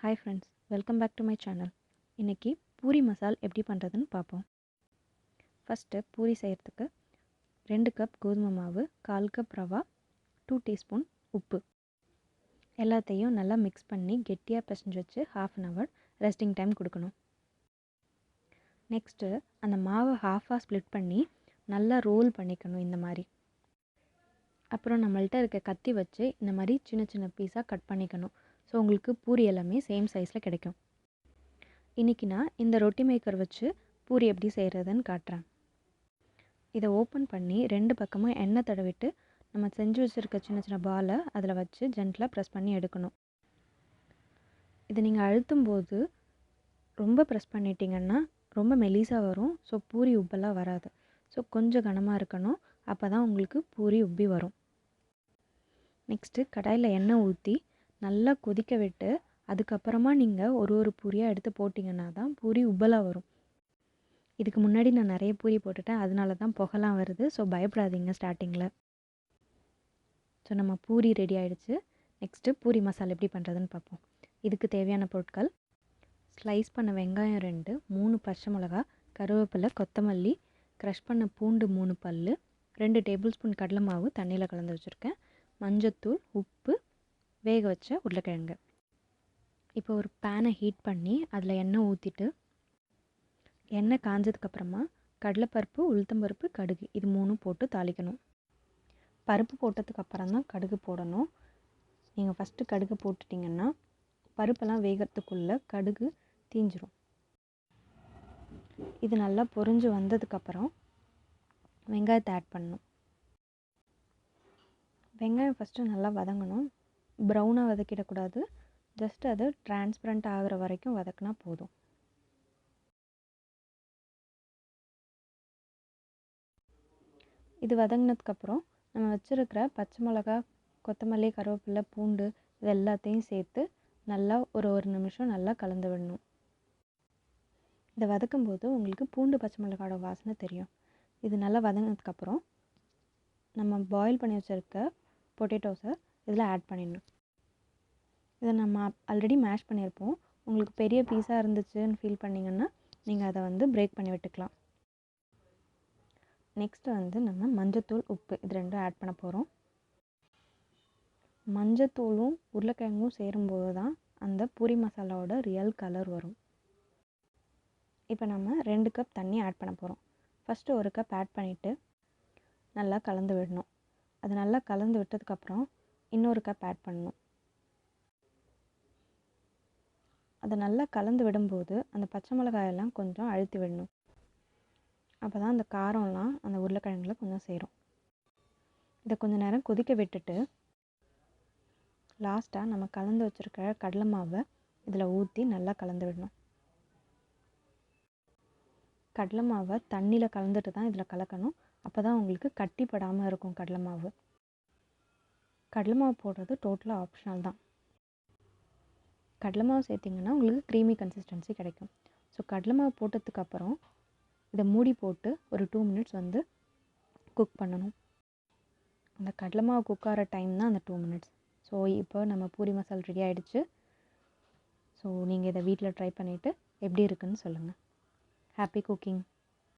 Hi friends, welcome back to my channel. இன்னைக்கு பூரி மசால் எப்படி பண்ணுறதுன்னு பார்ப்போம். ஃபஸ்ட்டு பூரி செய்கிறதுக்கு 2 கப் கோதுமை மாவு, 1/4 கப் ரவா, 2 டீஸ்பூன் உப்பு எல்லாத்தையும் நல்லா மிக்ஸ் பண்ணி கெட்டியாக பிசைஞ்சு வச்சு 1/2 hour ரெஸ்டிங் டைம் கொடுக்கணும். நெக்ஸ்ட்டு அந்த மாவை ஹாஃபாக ஸ்ப்ளிட் பண்ணி நல்லா ரோல் பண்ணிக்கணும் இந்த மாதிரி. அப்புறம் நம்மள்ட்ட இருக்க கத்தி வச்சு இந்த மாதிரி சின்ன சின்ன பீஸாக கட் பண்ணிக்கணும். ஸோ உங்களுக்கு பூரி எல்லாமே சேம் சைஸில் கிடைக்கும். இன்றைக்கி நான் இந்த ரொட்டி மேக்கர் வச்சு பூரி எப்படி செய்கிறதுன்னு காட்டுறேன். இதை ஓப்பன் பண்ணி 2 பக்கமும் எண்ணெய் தடவிட்டு நம்ம செஞ்சு வச்சுருக்க சின்ன சின்ன பாலை அதில் வச்சு ஜென்டலாக ப்ரெஸ் பண்ணி எடுக்கணும். இதை நீங்கள் அழுத்தும் போது ரொம்ப ப்ரெஸ் பண்ணிட்டீங்கன்னா ரொம்ப மெலிசாக வரும். ஸோ பூரி உப்பெல்லாம் வராது. ஸோ கொஞ்சம் கனமாக இருக்கணும். அப்போ தான் உங்களுக்கு பூரி உப்பி வரும். நெக்ஸ்ட்டு கடாயில் எண்ணெய் ஊற்றி நல்லா கொதிக்க விட்டு அதுக்கப்புறமா நீங்கள் ஒரு பூரியாக எடுத்து போட்டிங்கன்னா தான் பூரி உப்பலாக வரும். இதுக்கு முன்னாடி நான் நிறைய பூரி போட்டுட்டேன், அதனால தான் புகைலாம் வருது. ஸோ பயப்படாதீங்க ஸ்டார்டிங்கில். ஸோ நம்ம பூரி ரெடி ஆகிடுச்சு. நெக்ஸ்ட்டு பூரி மசாலா எப்படி பண்ணுறதுன்னு பார்ப்போம். இதுக்கு தேவையான பொருட்கள்: ஸ்லைஸ் பண்ண வெங்காயம் 2, 3 பச்சை மிளகா, கருவேப்பிலை, கொத்தமல்லி, க்ரஷ் பண்ண பூண்டு 3 பல், 2 டேபிள் ஸ்பூன் கடலை மாவு தண்ணியில் கலந்து வச்சுருக்கேன், மஞ்சத்தூள், உப்பு, வேக வச்ச உருளைக்கிழங்கு. இப்போ ஒரு பேனை ஹீட் பண்ணி அதில் எண்ணெய் ஊற்றிட்டு எண்ணெய் காஞ்சதுக்கப்புறமா கடலைப்பருப்பு, உளுத்தம்பருப்பு, கடுகு இது 3 போட்டு தாளிக்கணும். பருப்பு போட்டதுக்கப்புறம் தான் கடுகு போடணும். நீங்கள் ஃபஸ்ட்டு கடுகு போட்டுட்டிங்கன்னா பருப்பெல்லாம் வேகிறதுக்குள்ளே கடுகு தீஞ்சிரும். இது நல்லா பொரிஞ்சு வந்ததுக்கப்புறம் வெங்காயத்தை ஆட் பண்ணணும். வெங்காயம் ஃபஸ்ட்டு நல்லா வதங்கணும். ப்ரௌனாக வதக்கிடக்கூடாது. ஜஸ்ட் அது டிரான்ஸ்பரண்ட் ஆகிற வரைக்கும் வதக்கினா போதும். இது வதங்கினதுக்கப்புறம் நம்ம வச்சுருக்கிற பச்சை மிளகா, கொத்தமல்லி, கருவேப்பிலை, பூண்டு இது எல்லாத்தையும் சேர்த்து நல்லா ஒரு நிமிஷம் நல்லா கலந்து விடணும். இதை வதக்கும்போது உங்களுக்கு பூண்டு பச்சை மிளகாயோட வாசனை தெரியும். இது நல்லா வதங்கினதுக்கப்புறம் நம்ம பாயில் பண்ணி வச்சுருக்க பொட்டேட்டோஸை இதில் ஆட் பண்ணிடணும். இதை நம்ம ஆல்ரெடி மேஷ் பண்ணியிருப்போம். உங்களுக்கு பெரிய பீஸாக இருந்துச்சுன்னு ஃபீல் பண்ணிங்கன்னா நீங்கள் அதை பிரேக் பண்ணி விட்டுக்கலாம். நெக்ஸ்ட்டு நம்ம மஞ்சத்தூள், உப்பு இது 2 ஆட் பண்ண போகிறோம். மஞ்சத்தூளும் உருளைக்கிழங்கும் சேரும்போது தான் அந்த பூரி மசாலாவோட ரியல் கலர் வரும். இப்போ நம்ம 2 கப் தண்ணி ஆட் பண்ண போகிறோம். ஃபஸ்ட்டு 1 கப் ஆட் பண்ணிவிட்டு நல்லா கலந்து விடணும். அது நல்லா கலந்து விட்டதுக்கப்புறம் இன்னொரு கப் ஆட் பண்ணணும். அதை நல்லா கலந்து விடும்போது அந்த பச்சை மிளகாயெல்லாம் கொஞ்சம் அழுத்தி விடணும். அப்போ தான் அந்த காரம்லாம் அந்த உருளைக்கிழங்குல கொஞ்சம் சேரும். இதை கொஞ்சம் நேரம் கொதிக்க விட்டுட்டு லாஸ்ட்டாக நம்ம கலந்து வச்சுருக்க கடலை மாவை இதில் ஊற்றி நல்லா கலந்து விடணும். கடலை மாவை தண்ணியில் கலந்துட்டு தான் இதில் கலக்கணும். அப்போ தான் உங்களுக்கு கட்டிப்படாமல் இருக்கும் கடலை மாவு. கடலை மாவு போடுறது டோட்டலாக ஆப்ஷனல் தான். கடலை மாவு சேர்த்திங்கன்னா உங்களுக்கு க்ரீமி கன்சிஸ்டன்சி கிடைக்கும். ஸோ கடலை மாவு போட்டதுக்கப்புறம் இதை மூடி போட்டு ஒரு 2 மினிட்ஸ் குக் பண்ணணும். அந்த கடலை மாவு குக் ஆகிற டைம் தான் அந்த 2 மினிட்ஸ். ஸோ இப்போ நம்ம பூரி மசாலா ரெடி ஆகிடுச்சு. ஸோ நீங்கள் இதை வீட்டில் ட்ரை பண்ணிவிட்டு எப்படி இருக்குன்னு சொல்லுங்கள். Happy cooking.